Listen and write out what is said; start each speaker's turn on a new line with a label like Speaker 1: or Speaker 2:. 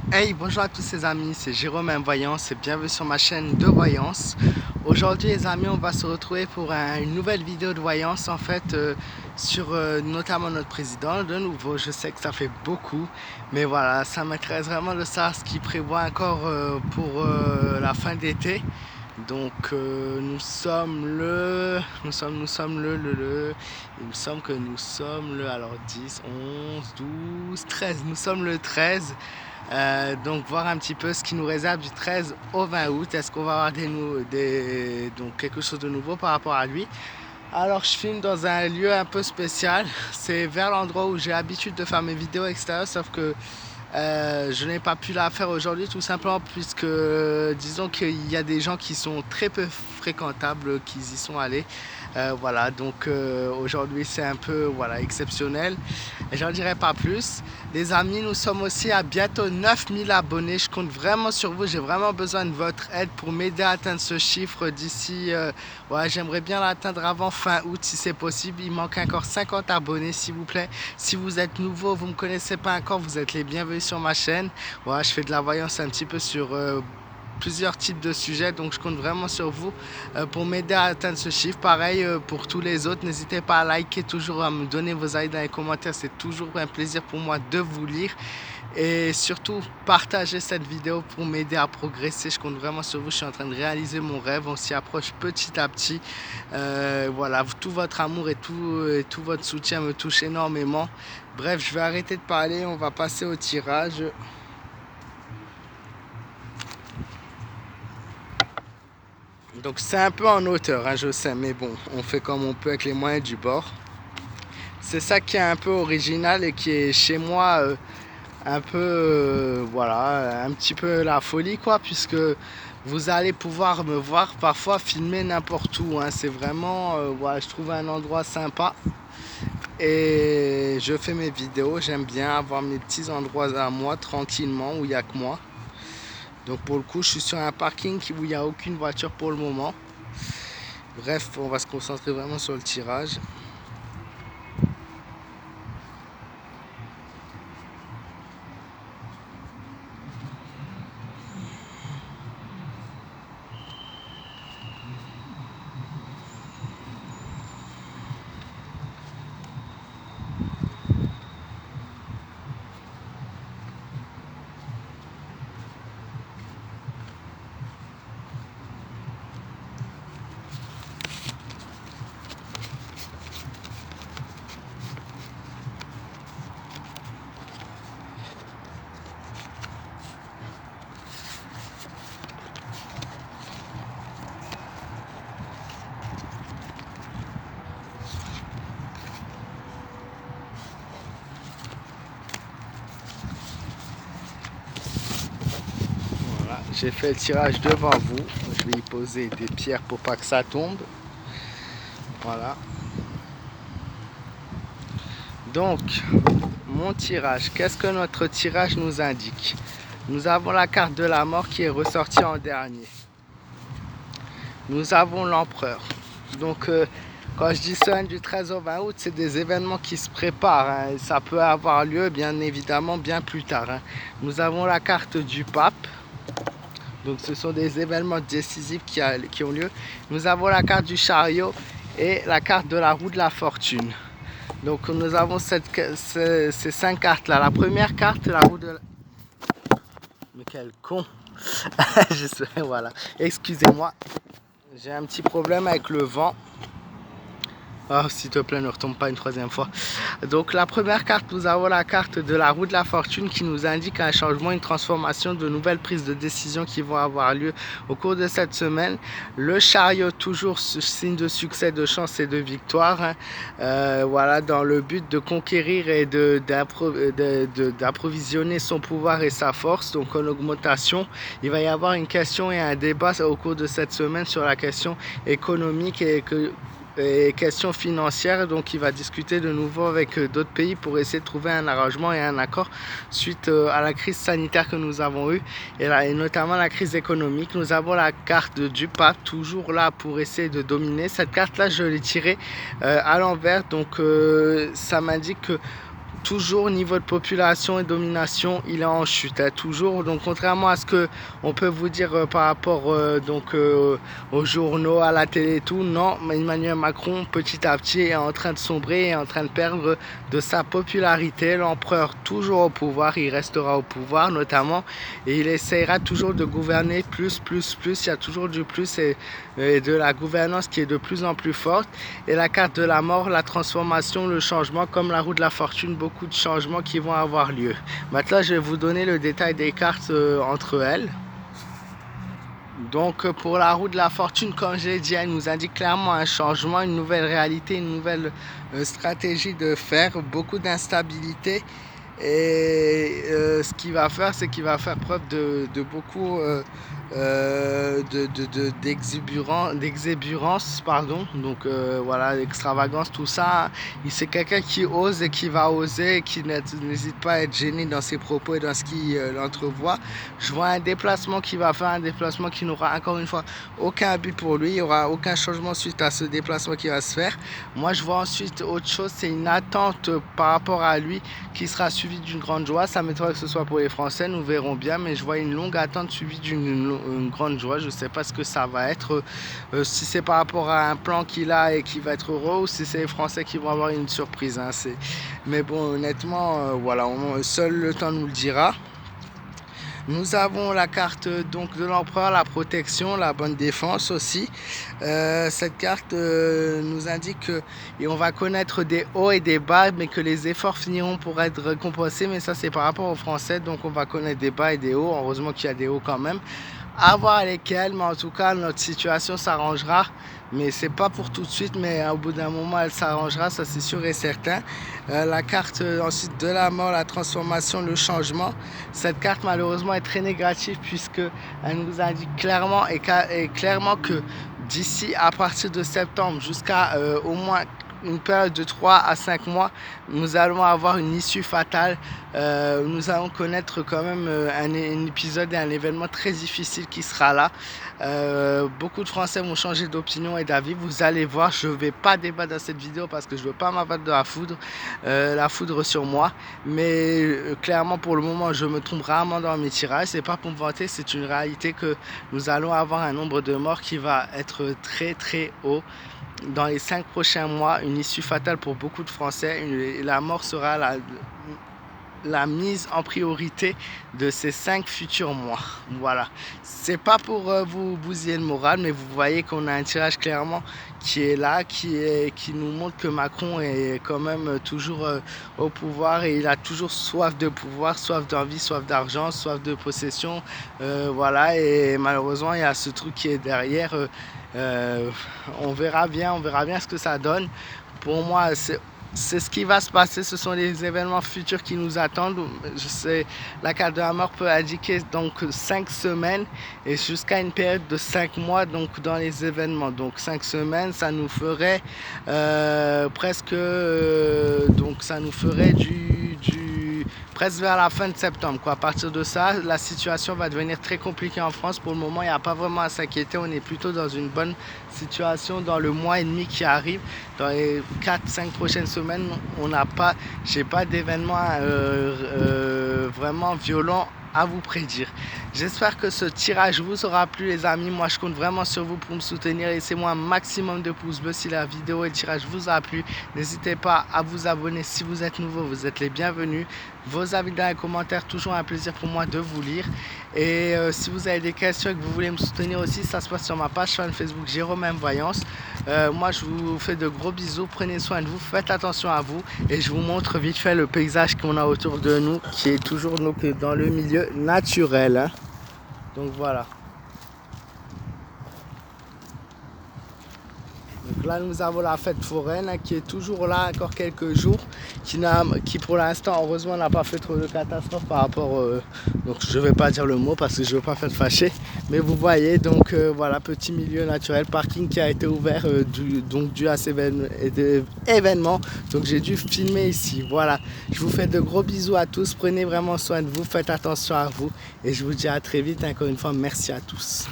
Speaker 1: Hey, bonjour à tous les amis, c'est Jérôme Voyance et bienvenue sur ma chaîne de voyance. Aujourd'hui les amis, on va se retrouver pour une nouvelle vidéo de voyance sur notamment notre président. De nouveau, je sais que ça fait beaucoup, mais voilà, ça m'intéresse vraiment de savoir ce qu'il prévoit encore pour la fin d'été. Donc nous sommes il me semble que nous sommes le, alors 10, 11, 12, 13, nous sommes le 13. Donc voir un petit peu ce qui nous réserve du 13 au 20 août. Est-ce qu'on va avoir donc quelque chose de nouveau par rapport à lui? Alors je filme dans un lieu un peu spécial. C'est vers l'endroit où j'ai l'habitude de faire mes vidéos extérieures, sauf que je n'ai pas pu la faire aujourd'hui tout simplement puisque disons qu'il y a des gens qui sont très peu fréquentables qui y sont allés. Voilà, donc aujourd'hui c'est un peu voilà, exceptionnel. Et j'en dirai pas plus. Les amis, nous sommes aussi à bientôt 9000 abonnés. Je compte vraiment sur vous. J'ai vraiment besoin de votre aide pour m'aider à atteindre ce chiffre d'ici. Ouais, j'aimerais bien l'atteindre avant fin août si c'est possible. Il manque encore 50 abonnés s'il vous plaît. Si vous êtes nouveau, vous ne me connaissez pas encore, vous êtes les bienvenus sur ma chaîne. Ouais, je fais de la voyance un petit peu sur plusieurs types de sujets, donc je compte vraiment sur vous pour m'aider à atteindre ce chiffre. Pareil pour tous les autres, n'hésitez pas à liker, toujours à me donner vos avis dans les commentaires, c'est toujours un plaisir pour moi de vous lire. Et surtout, partagez cette vidéo pour m'aider à progresser. Je compte vraiment sur vous. Je suis en train de réaliser mon rêve. On s'y approche petit à petit. Voilà, tout votre amour et tout votre soutien me touche énormément. Bref, je vais arrêter de parler. On va passer au tirage. Donc c'est un peu en hauteur, hein, je sais, mais bon, on fait comme on peut avec les moyens du bord. C'est ça qui est un peu original et qui est chez moi un peu, voilà, un petit peu la folie, quoi, puisque vous allez pouvoir me voir parfois filmer n'importe où. Hein. C'est vraiment, voilà, je trouve un endroit sympa et je fais mes vidéos. J'aime bien avoir mes petits endroits à moi, tranquillement, où il n'y a que moi. Donc pour le coup, je suis sur un parking où il n'y a aucune voiture pour le moment. Bref, on va se concentrer vraiment sur le tirage. Voilà, j'ai fait le tirage devant vous. Je vais y poser des pierres pour pas que ça tombe. Voilà. Donc, mon tirage, qu'est-ce que notre tirage nous indique? Nous avons la carte de la mort qui est ressortie en dernier. Nous avons l'empereur. Donc, quand je dis semaine du 13 au 20 août, c'est des événements qui se préparent. Hein. Ça peut avoir lieu, bien évidemment, bien plus tard. Hein. Nous avons la carte du pape. Donc, ce sont des événements décisifs qui ont lieu. Nous avons la carte du chariot et la carte de la roue de la fortune. Donc nous avons ces 5 cartes là. La première carte, la roue de... Mais quel con. Je sais, voilà. Excusez-moi. J'ai un petit problème avec le vent. Oh, s'il te plaît, ne retombe pas une troisième fois. Donc, la première carte, nous avons la carte de la roue de la fortune qui nous indique un changement, une transformation, de nouvelles prises de décision qui vont avoir lieu au cours de cette semaine. Le chariot, toujours signe de succès, de chance et de victoire. Hein. Voilà, dans le but de conquérir et d'approvisionner son pouvoir et sa force, donc en augmentation. Il va y avoir une question et un débat au cours de cette semaine sur la question économique et questions financières, donc il va discuter de nouveau avec d'autres pays pour essayer de trouver un arrangement et un accord suite à la crise sanitaire que nous avons eue et notamment la crise économique. Nous avons la carte du pape, toujours là pour essayer de dominer. Cette carte là je l'ai tirée à l'envers, donc ça m'indique que toujours niveau de population et domination, il est en chute, hein, toujours. Donc contrairement à ce que on peut vous dire par rapport aux journaux, à la télé et tout, non, Emmanuel Macron petit à petit est en train de sombrer, est en train de perdre de sa popularité. L'empereur toujours au pouvoir, il restera au pouvoir notamment, et il essaiera toujours de gouverner plus. Il y a toujours du plus et de la gouvernance qui est de plus en plus forte. Et la carte de la mort, la transformation, le changement, comme la roue de la fortune, beaucoup de changements qui vont avoir lieu. Maintenant, je vais vous donner le détail des cartes entre elles. Donc pour la roue de la fortune, comme je l'ai dit, elle nous indique clairement un changement, une nouvelle réalité, une nouvelle stratégie de faire, beaucoup d'instabilité. Et ce qu'il va faire, c'est qu'il va faire preuve de beaucoup d'exubérance, pardon. Donc voilà, l'extravagance, tout ça. C'est quelqu'un qui ose et qui va oser, et qui n'hésite pas à être gêné dans ses propos et dans ce qu'il entrevoit. Je vois un déplacement qu'il va faire, un déplacement qui n'aura encore une fois aucun but pour lui. Il n'y aura aucun changement suite à ce déplacement qui va se faire. Moi, je vois ensuite autre chose, c'est une attente par rapport à lui qui sera suivie d'une grande joie. Ça m'étonnerait que ce soit pour les Français, nous verrons bien, mais je vois une longue attente suivie d'une grande joie. Je ne sais pas ce que ça va être, si c'est par rapport à un plan qu'il a et qui va être heureux, ou si c'est les Français qui vont avoir une surprise, hein. Mais bon, honnêtement, voilà, seul le temps nous le dira. Nous avons la carte donc de l'empereur, la protection, la bonne défense aussi. Cette carte nous indique qu'on va connaître des hauts et des bas, mais que les efforts finiront pour être récompensés. Mais ça, c'est par rapport aux Français, donc on va connaître des bas et des hauts. Heureusement qu'il y a des hauts quand même. À voir lesquels, mais en tout cas, notre situation s'arrangera. Mais c'est pas pour tout de suite, mais au bout d'un moment, elle s'arrangera, ça c'est sûr et certain. La carte ensuite de la mort, la transformation, le changement. Cette carte malheureusement est très négative puisque elle nous indique clairement clairement que d'ici à partir de septembre jusqu'à au moins une période de 3 à 5 mois, nous allons avoir une issue fatale. Nous allons connaître quand même un épisode et un événement très difficile qui sera là. Beaucoup de Français vont changer d'opinion et d'avis. Vous allez voir, je ne vais pas débattre dans cette vidéo parce que je ne veux pas m'abattre de la foudre sur moi. Mais clairement, pour le moment, je me trompe rarement dans mes tirages. C'est pas pour me vanter, c'est une réalité que nous allons avoir un nombre de morts qui va être très haut. Dans les 5 prochains mois, une issue fatale pour beaucoup de Français. La mort sera la mise en priorité de ces 5 futurs mois. Voilà. C'est pas pour vous bousiller le moral, mais vous voyez qu'on a un tirage clairement qui est là, qui nous montre que Macron est quand même toujours au pouvoir, et il a toujours soif de pouvoir, soif d'envie, soif d'argent, soif de possession. Voilà, et malheureusement, il y a ce truc qui est derrière. On verra bien ce que ça donne. Pour moi, c'est ce qui va se passer, ce sont les événements futurs qui nous attendent. Je sais, la carte de la mort peut indiquer donc 5 semaines et jusqu'à une période de 5 mois donc dans les événements. Donc 5 semaines, ça nous ferait presque donc ça nous ferait presque vers la fin de septembre, quoi. À partir de ça, la situation va devenir très compliquée en France. Pour le moment, il n'y a pas vraiment à s'inquiéter. On est plutôt dans une bonne situation dans le mois et demi qui arrive. Dans les 4-5 prochaines semaines, j'ai pas d'événements vraiment violents à vous prédire. J'espère que ce tirage vous aura plu, les amis. Moi, je compte vraiment sur vous pour me soutenir. Laissez-moi un maximum de pouces bleus si la vidéo et le tirage vous a plu. N'hésitez pas à vous abonner si vous êtes nouveau. Vous êtes les bienvenus. Vos avis dans les commentaires, toujours un plaisir pour moi de vous lire. Et si vous avez des questions et que vous voulez me soutenir aussi, ça se passe sur ma page fan Facebook Jérôme M Voyance. Moi, je vous fais de gros bisous. Prenez soin de vous, faites attention à vous. Et je vous montre vite fait le paysage qu'on a autour de nous, qui est toujours donc, dans le milieu naturel, hein. Donc voilà. Donc là, nous avons la fête foraine qui est toujours là encore quelques jours, qui pour l'instant, heureusement, n'a pas fait trop de catastrophes par rapport... donc je ne vais pas dire le mot parce que je ne veux pas faire fâcher. Mais vous voyez, donc voilà, petit milieu naturel, parking qui a été ouvert dû à ces événements. Donc j'ai dû filmer ici. Voilà, je vous fais de gros bisous à tous. Prenez vraiment soin de vous, faites attention à vous. Et je vous dis à très vite. Encore une fois, merci à tous.